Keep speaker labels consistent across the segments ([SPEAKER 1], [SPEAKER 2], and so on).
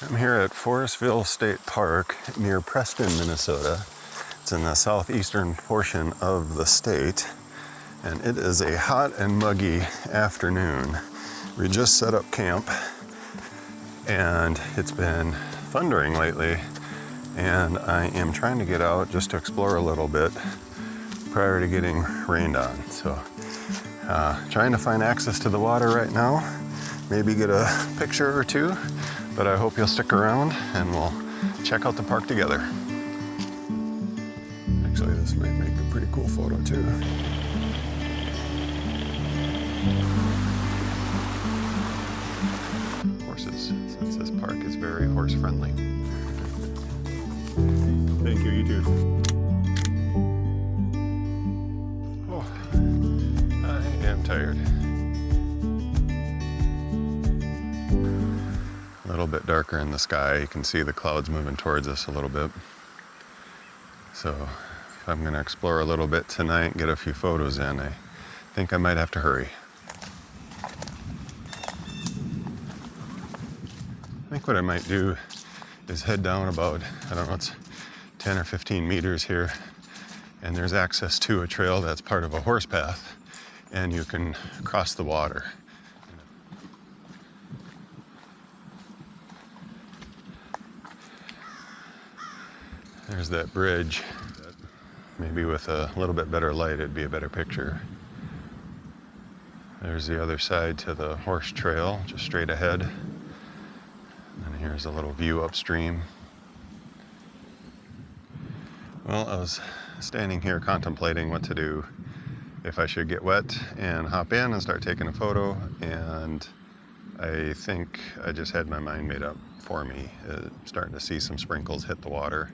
[SPEAKER 1] I'm here at Forestville State Park near Preston, Minnesota. It's in the southeastern portion of the state, and it is a hot and muggy afternoon. We just set up camp, and it's been thundering lately, and I am trying to get out just to explore a little bit prior to getting rained on. So, trying to find access to the water right now, maybe get a picture or two, but I hope you'll stick around and we'll check out the park together. Actually, this might make a pretty cool photo too. Horses, since this park is very horse friendly. Thank you, you too. Oh, I am tired. A little bit darker in the sky. You can see the clouds moving towards us a little bit. So if I'm going to explore a little bit tonight, get a few photos in, I think I might have to hurry. I think what I might do is head down about, I don't know, it's 10 or 15 meters here, and there's access to a trail that's part of a horse path, and you can cross the water. There's that bridge. Maybe with a little bit better light, it'd be a better picture. There's the other side to the horse trail, just straight ahead. And here's a little view upstream. Well, I was standing here contemplating what to do, if I should get wet and hop in and start taking a photo, and I think I just had my mind made up for me. Starting to see some sprinkles hit the water.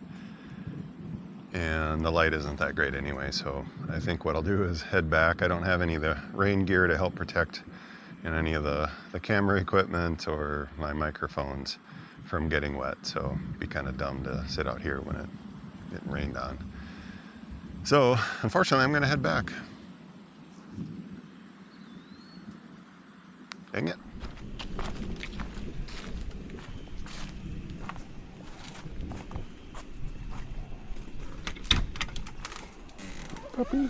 [SPEAKER 1] And the light isn't that great anyway, so I think what I'll do is head back. I don't have any of the rain gear to help protect any of the camera equipment or my microphones from getting wet, so it'd be kind of dumb to sit out here when it getting rained on. So unfortunately, I'm going to head back. Dang it. Puppy.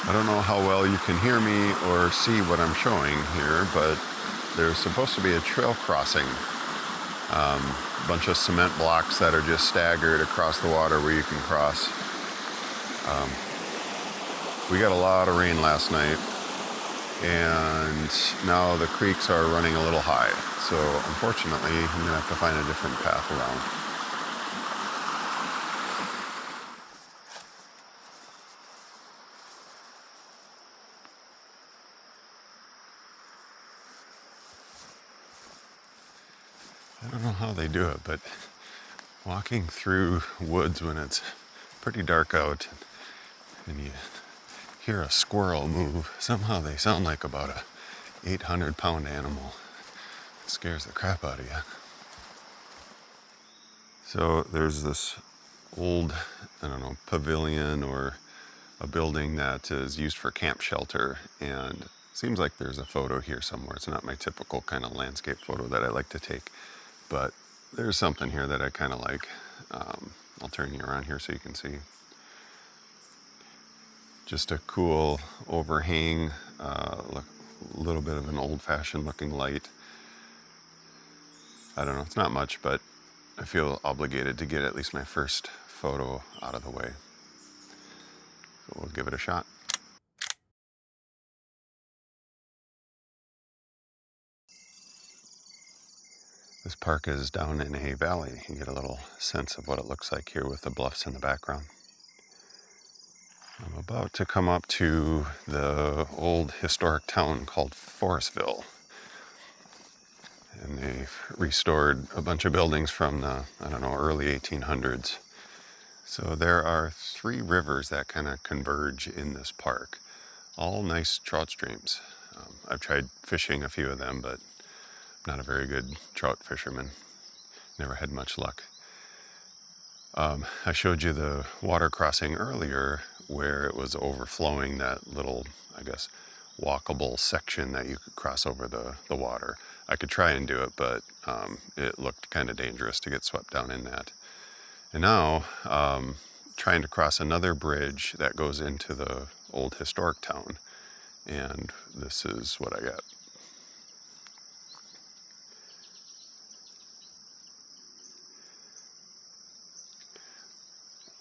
[SPEAKER 1] I don't know how well you can hear me or see what I'm showing here, but there's supposed to be a trail crossing. A bunch of cement blocks that are just staggered across the water where you can cross. We got a lot of rain last night, and now the creeks are running a little high. So unfortunately, I'm gonna have to find a different path around. I don't know how they do it, but walking through woods when it's pretty dark out and you hear a squirrel move, somehow they sound like about a 800-pound animal. It scares the crap out of you. So there's this old, I don't know, pavilion or a building that is used for camp shelter, and it seems like there's a photo here somewhere. It's not my typical kind of landscape photo that I like to take, but there's something here that I kind of like. I'll turn you around here so you can see. Just a cool overhang, a little bit of an old-fashioned looking light. I don't know, it's not much, but I feel obligated to get at least my first photo out of the way. So we'll give it a shot. This park is down in a valley. You get a little sense of what it looks like here with the bluffs in the background. I'm about to come up to the old historic town called Forestville. And they've restored a bunch of buildings from the, I don't know, early 1800s. So there are 3 rivers that kind of converge in this park, all nice trout streams. I've tried fishing a few of them, but I'm not a very good trout fisherman. Never had much luck. I showed you the water crossing earlier where it was overflowing that little, I guess, walkable section that you could cross over the water. I could try and do it, but it looked kind of dangerous to get swept down in that. And now, trying to cross another bridge that goes into the old historic town. And this is what I got.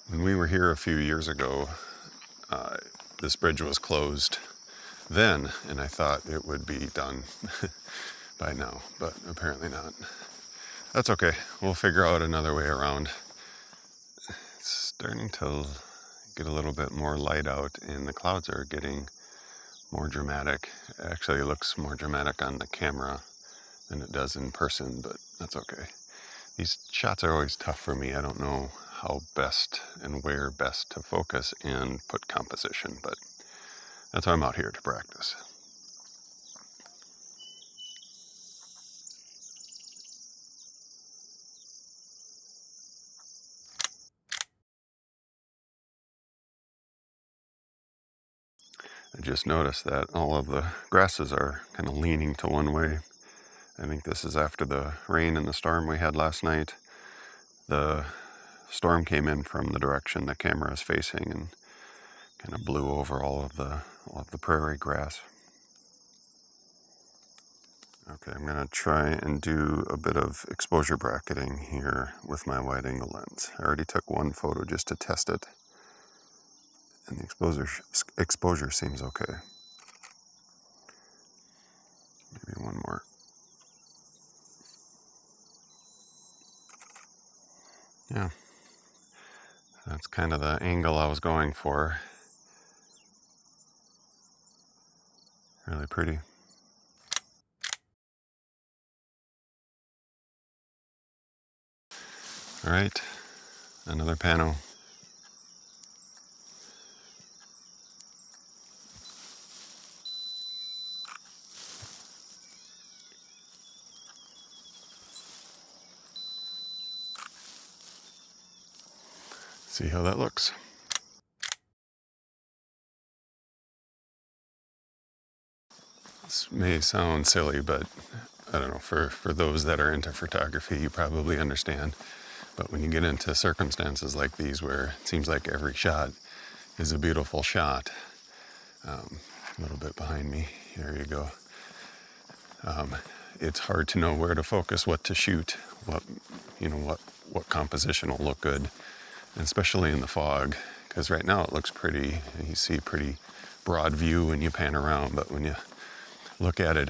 [SPEAKER 1] When we were here a few years ago, this bridge was closed then, and I thought it would be done by now, but apparently not. That's okay. We'll figure out another way around. It's starting to get a little bit more light out, and the clouds are getting more dramatic. Actually, it looks more dramatic on the camera than it does in person, but that's okay. These shots are always tough for me. I don't know how best and where best to focus and put composition, but that's why I'm out here to practice. I just noticed that all of the grasses are kind of leaning to one way. I think this is after the rain and the storm we had last night. The storm came in from the direction the camera is facing and kind of blew over all of the prairie grass. Okay, I'm going to try and do a bit of exposure bracketing here with my wide angle lens. I already took one photo just to test it, and the exposure seems okay. Maybe one more. Yeah, that's kind of the angle I was going for. Really pretty. All right, another pano. See how that looks. This may sound silly, but I don't know, for those that are into photography, you probably understand. But when you get into circumstances like these where it seems like every shot is a beautiful shot, a little bit behind me, there you go. It's hard to know where to focus, what to shoot, what composition will look good, and especially in the fog, because right now it looks pretty. You see pretty broad view when you pan around, but when you look at it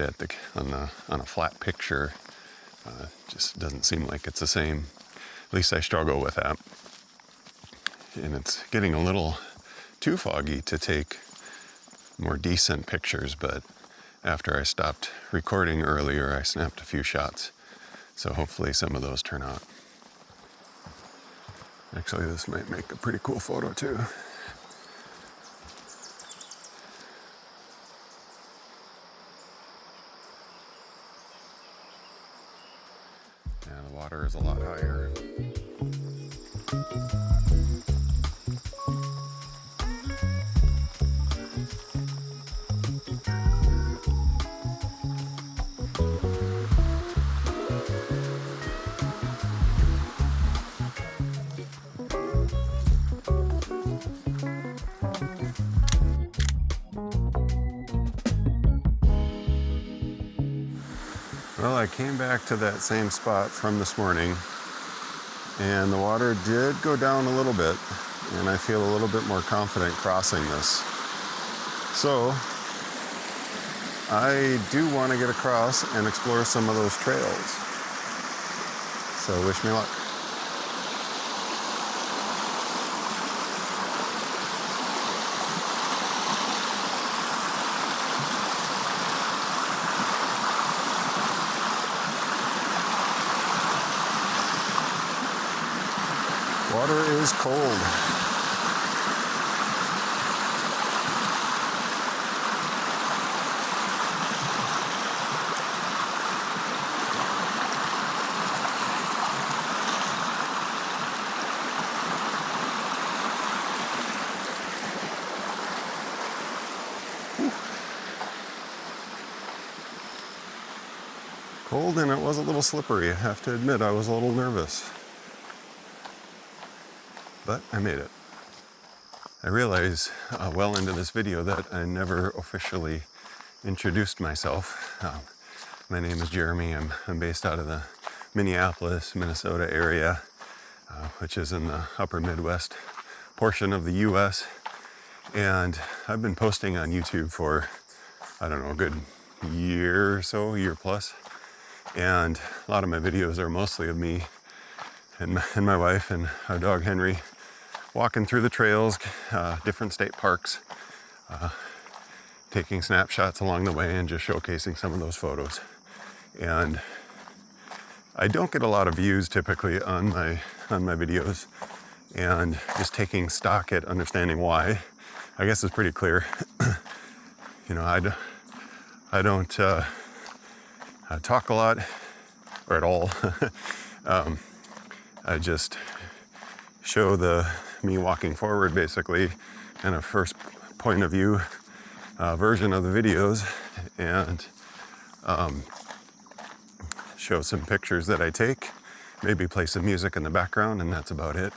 [SPEAKER 1] on a flat picture, just doesn't seem like it's the same. At least I struggle with that. And it's getting a little too foggy to take more decent pictures, but after I stopped recording earlier, I snapped a few shots. So hopefully some of those turn out. Actually, this might make a pretty cool photo too. Yeah, the water is a lot higher. Well, I came back to that same spot from this morning, and the water did go down a little bit, and I feel a little bit more confident crossing this. So I do want to get across and explore some of those trails. So wish me luck. Water is cold. Cold, and it was a little slippery. I have to admit, I was a little nervous. But I made it. I realize well into this video that I never officially introduced myself. My name is Jeremy. I'm based out of the Minneapolis, Minnesota area, which is in the upper Midwest portion of the US. And I've been posting on YouTube for, I don't know, a good year or so, year plus. And a lot of my videos are mostly of me and my wife and our dog Henry walking through the trails, different state parks, taking snapshots along the way and just showcasing some of those photos. And I don't get a lot of views typically on my videos, and just taking stock at understanding why, I guess, is pretty clear. You know, I don't talk a lot, or at all. I just show me walking forward, basically, kind of first point of view version of the videos, and show some pictures that I take, maybe play some music in the background, and that's about it.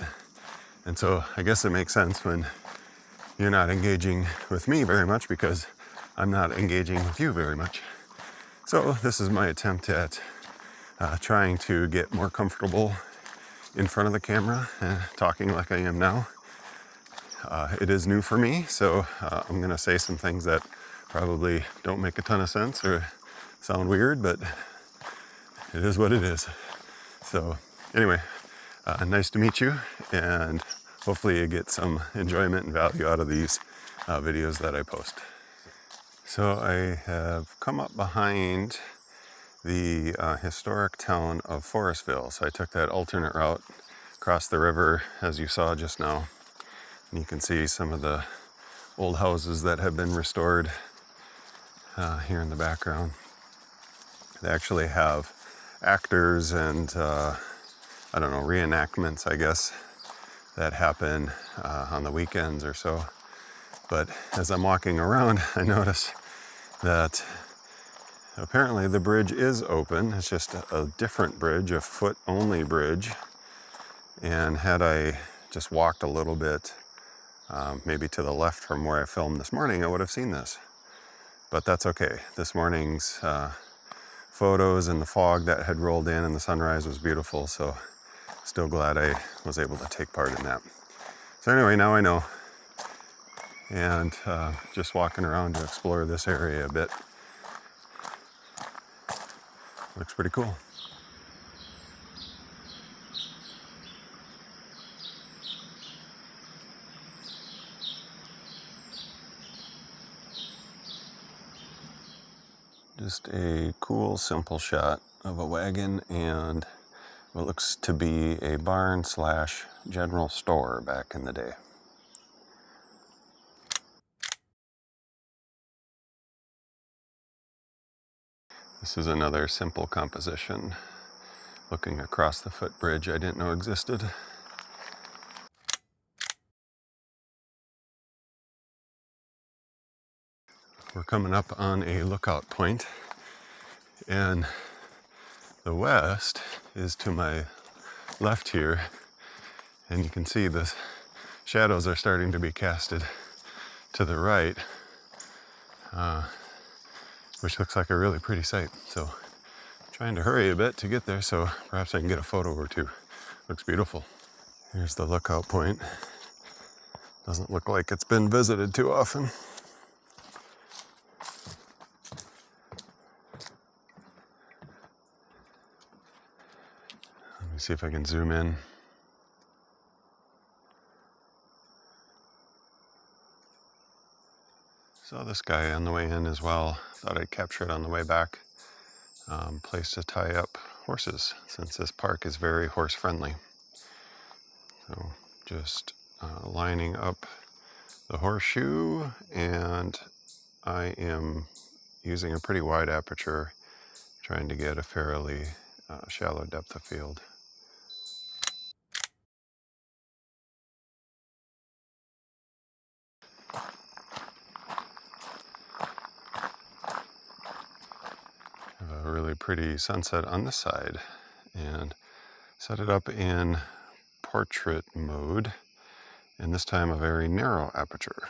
[SPEAKER 1] And so I guess it makes sense when you're not engaging with me very much, because I'm not engaging with you very much. So this is my attempt at trying to get more comfortable in front of the camera and talking like I am now. It is new for me, so I'm gonna say some things that probably don't make a ton of sense or sound weird, but it is what it is. So anyway, nice to meet you, and hopefully you get some enjoyment and value out of these videos that I post. So I have come up behind the historic town of Forestville. So I took that alternate route across the river, as you saw just now. And you can see some of the old houses that have been restored here in the background. They actually have actors and, I don't know, reenactments, I guess, that happen on the weekends or so. But as I'm walking around, I notice that apparently the bridge is open. It's just a different bridge, a foot-only bridge. And had I just walked a little bit, maybe to the left from where I filmed this morning, I would have seen this. But that's okay. This morning's photos and the fog that had rolled in and the sunrise was beautiful, so still glad I was able to take part in that. So anyway, now I know. And just walking around to explore this area a bit. Looks pretty cool. Just a cool, simple shot of a wagon and what looks to be a barn / general store back in the day. This is another simple composition, looking across the footbridge I didn't know existed. We're coming up on a lookout point, and the west is to my left here, and you can see the shadows are starting to be casted to the right, which looks like a really pretty sight. So I'm trying to hurry a bit to get there, so perhaps I can get a photo or two. Looks beautiful. Here's the lookout point. Doesn't look like it's been visited too often. Let me see if I can zoom in. Saw this guy on the way in as well. Thought I'd capture it on the way back. Place to tie up horses, since this park is very horse friendly. So just lining up the horseshoe, and I am using a pretty wide aperture, trying to get a fairly shallow depth of field. Have a really pretty sunset on this side, and set it up in portrait mode, and this time a very narrow aperture.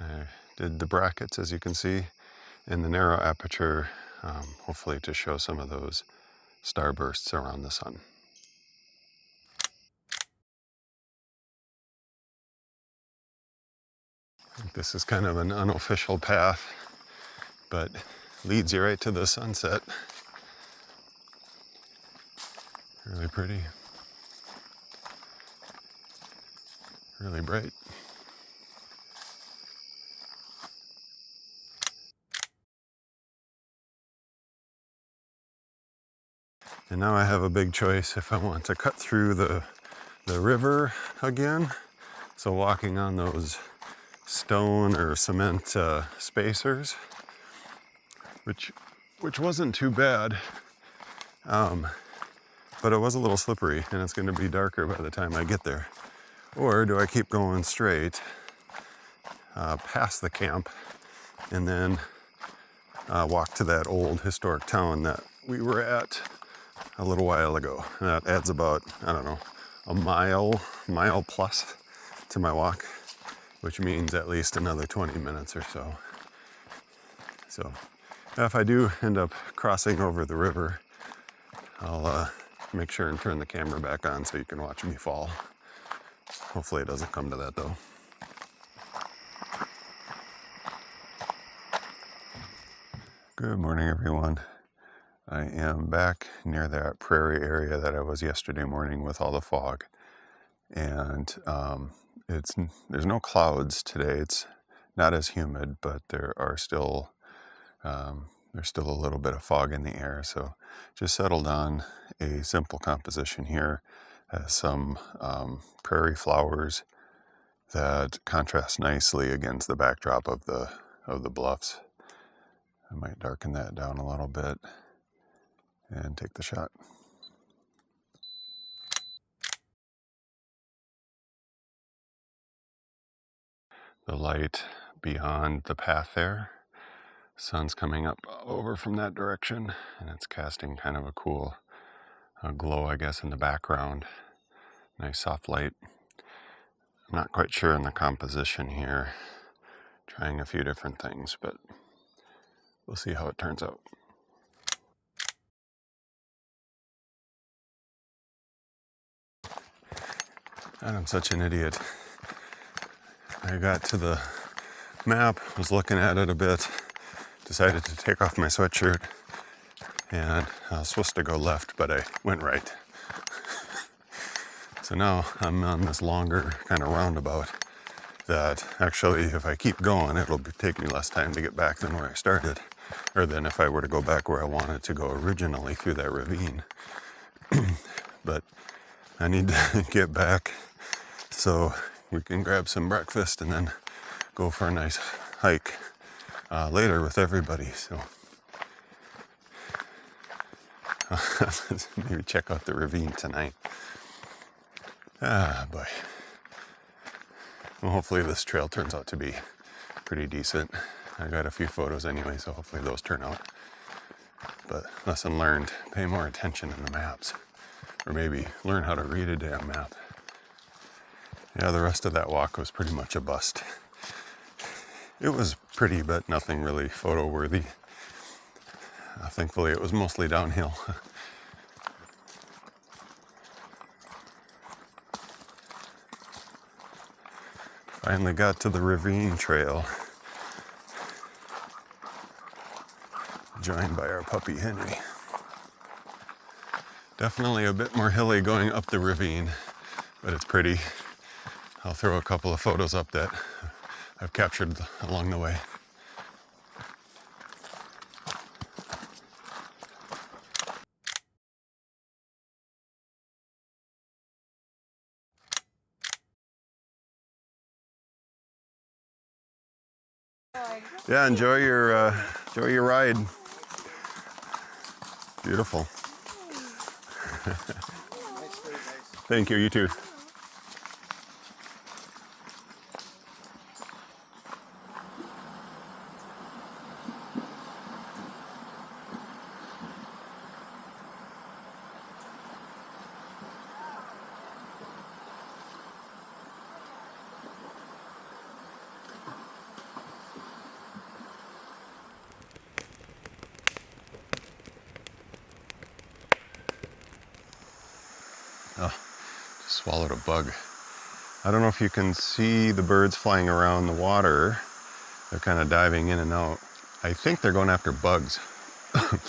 [SPEAKER 1] I did the brackets, as you can see, in the narrow aperture, hopefully to show some of those starbursts around the sun. This is kind of an unofficial path, but leads you right to the sunset. Really pretty. Really bright. And now I have a big choice if I want to cut through the river again. So walking on those stone or cement spacers, which wasn't too bad, but it was a little slippery, and it's going to be darker by the time I get there. Or do I keep going straight past the camp and then walk to that old historic town that we were at a little while ago? That adds about, I don't know, a mile plus to my walk, which means at least another 20 minutes or so. So if I do end up crossing over the river, I'll make sure and turn the camera back on so you can watch me fall. Hopefully it doesn't come to that though. Good morning, everyone. I am back near that prairie area that I was yesterday morning with all the fog. And there's no clouds today. It's not as humid, but there's still a little bit of fog in the air. So just settled on a simple composition here. Has some prairie flowers that contrast nicely against the backdrop of the bluffs. I might darken that down a little bit and take the shot. The light beyond the path there. Sun's coming up over from that direction, and it's casting kind of a cool glow, I guess, in the background. Nice soft light. I'm not quite sure on the composition here. Trying a few different things, but we'll see how it turns out. And I'm such an idiot. I got to the map, was looking at it a bit, decided to take off my sweatshirt, and I was supposed to go left, but I went right. So now I'm on this longer kind of roundabout that actually, if I keep going, it'll take me less time to get back than where I started, or than if I were to go back where I wanted to go originally through that ravine. But I need to get back so we can grab some breakfast and then go for a nice hike later with everybody. So maybe check out the ravine tonight. Boy. Well, hopefully this trail turns out to be pretty decent. I got a few photos anyway, so hopefully those turn out. But lesson learned, pay more attention in the maps. Or maybe learn how to read a damn map. Yeah, the rest of that walk was pretty much a bust. It was pretty, but nothing really photo worthy. Thankfully, it was mostly downhill. Finally got to the ravine trail, joined by our puppy Henry. Definitely a bit more hilly going up the ravine, but it's pretty. I'll throw a couple of photos up that I've captured along the way. Yeah, enjoy your ride. Beautiful. Thank you. You too. Oh, just swallowed a bug. I don't know if you can see the birds flying around the water. They're kind of diving in and out. I think they're going after bugs,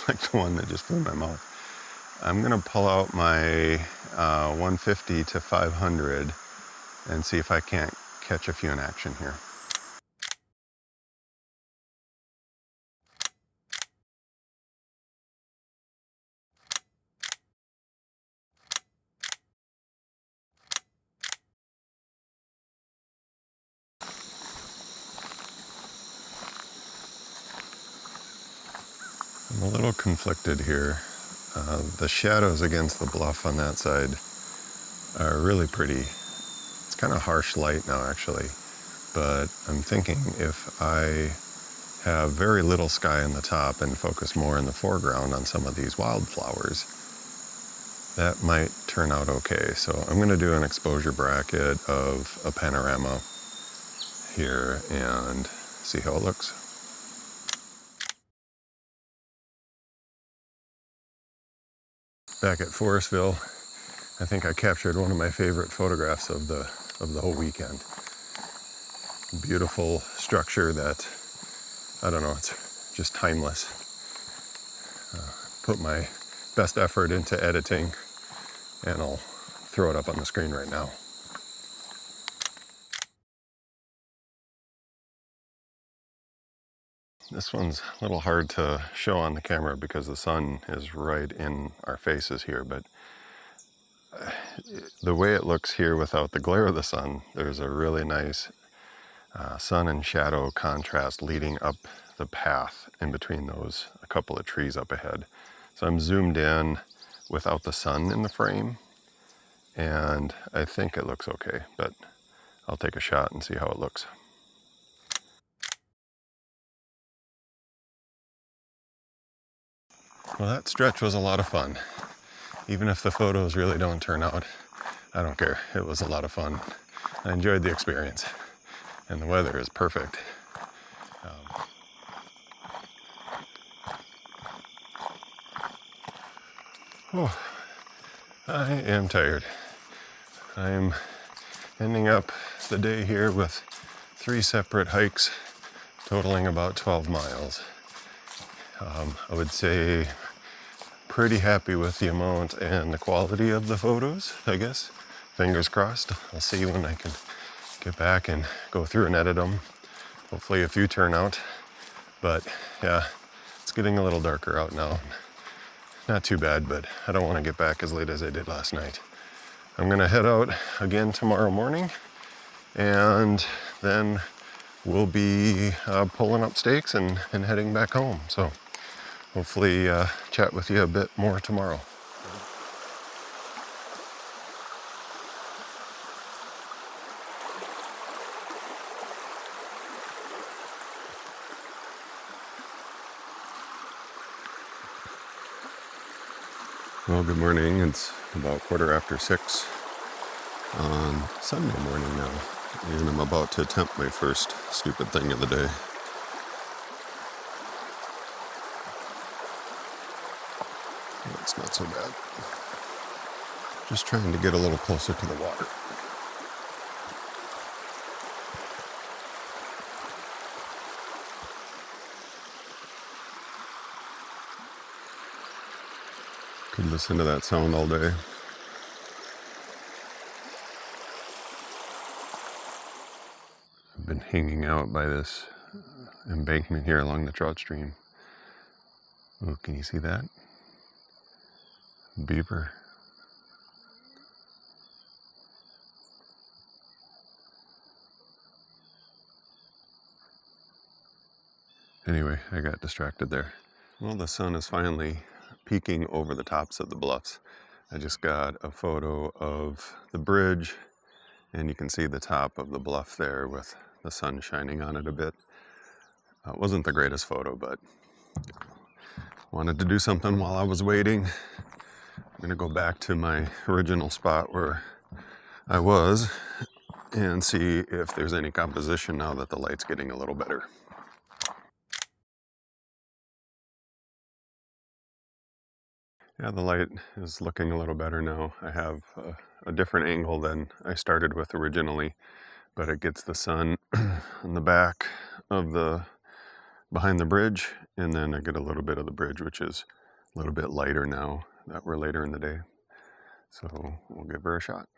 [SPEAKER 1] like the one that just flew in my mouth. I'm gonna pull out my 150 to 500 and see if I can't catch a few in action here. I'm a little conflicted here. The shadows against the bluff on that side are really pretty. It's kind of harsh light now, actually, but I'm thinking if I have very little sky in the top and focus more in the foreground on some of these wildflowers, that might turn out okay. So I'm going to do an exposure bracket of a panorama here and see how it looks. Back at Forestville, I think I captured one of my favorite photographs of the whole weekend. Beautiful structure that, I don't know, it's just timeless. Put my best effort into editing and I'll throw it up on the screen right now. This one's a little hard to show on the camera because the sun is right in our faces here, but the way it looks here without the glare of the sun, there's a really nice sun and shadow contrast leading up the path in between those a couple of trees up ahead. So I'm zoomed in without the sun in the frame, and I think it looks okay, but I'll take a shot and see how it looks. Well, that stretch was a lot of fun. Even if the photos really don't turn out, I don't care. It was a lot of fun. I enjoyed the experience, and the weather is perfect. Oh, I am tired. I am ending up the day here with 3 separate hikes totaling about 12 miles. I would say pretty happy with the amount and the quality of the photos, I guess. Fingers crossed. I'll see when I can get back and go through and edit them. Hopefully a few turn out. But yeah, it's getting a little darker out now. Not too bad, but I don't want to get back as late as I did last night. I'm gonna head out again tomorrow morning, and then we'll be pulling up stakes and heading back home. So hopefully chat with you a bit more tomorrow. Well, good morning. It's about 6:15 on Sunday morning now, and I'm about to attempt my first stupid thing of the day. It's not so bad. Just trying to get a little closer to the water. Could listen to that sound all day. I've been hanging out by this embankment here along the trout stream. Oh, can you see that? Beaver. Anyway, I got distracted there. Well, the sun is finally peeking over the tops of the bluffs. I just got a photo of the bridge, and you can see the top of the bluff there with the sun shining on it a bit. It wasn't the greatest photo, but wanted to do something while I was waiting. I'm gonna go back to my original spot where I was and see if there's any composition now that the light's getting a little better. Yeah, the light is looking a little better now. I have a different angle than I started with originally, but it gets the sun on the back of the behind the bridge, and then I get a little bit of the bridge, which is a little bit lighter now that we're later in the day. So we'll give her a shot.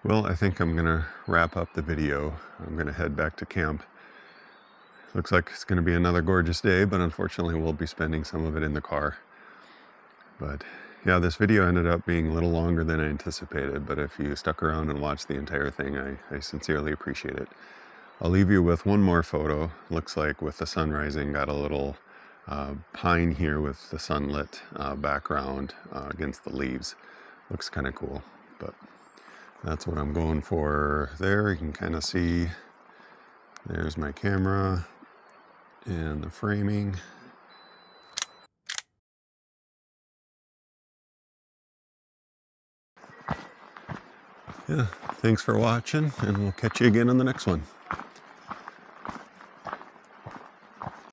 [SPEAKER 1] Well, I think I'm gonna wrap up the video. I'm gonna head back to camp. Looks like it's gonna be another gorgeous day, but unfortunately we'll be spending some of it in the car. But yeah, this video ended up being a little longer than I anticipated, but if you stuck around and watched the entire thing, I sincerely appreciate it. I'll leave you with one more photo. Looks like with the sun rising, got a little pine here with the sunlit background against the leaves. Looks kind of cool, but that's what I'm going for there. You can kind of see there's my camera and the framing. Yeah, thanks for watching, and we'll catch you again on the next one.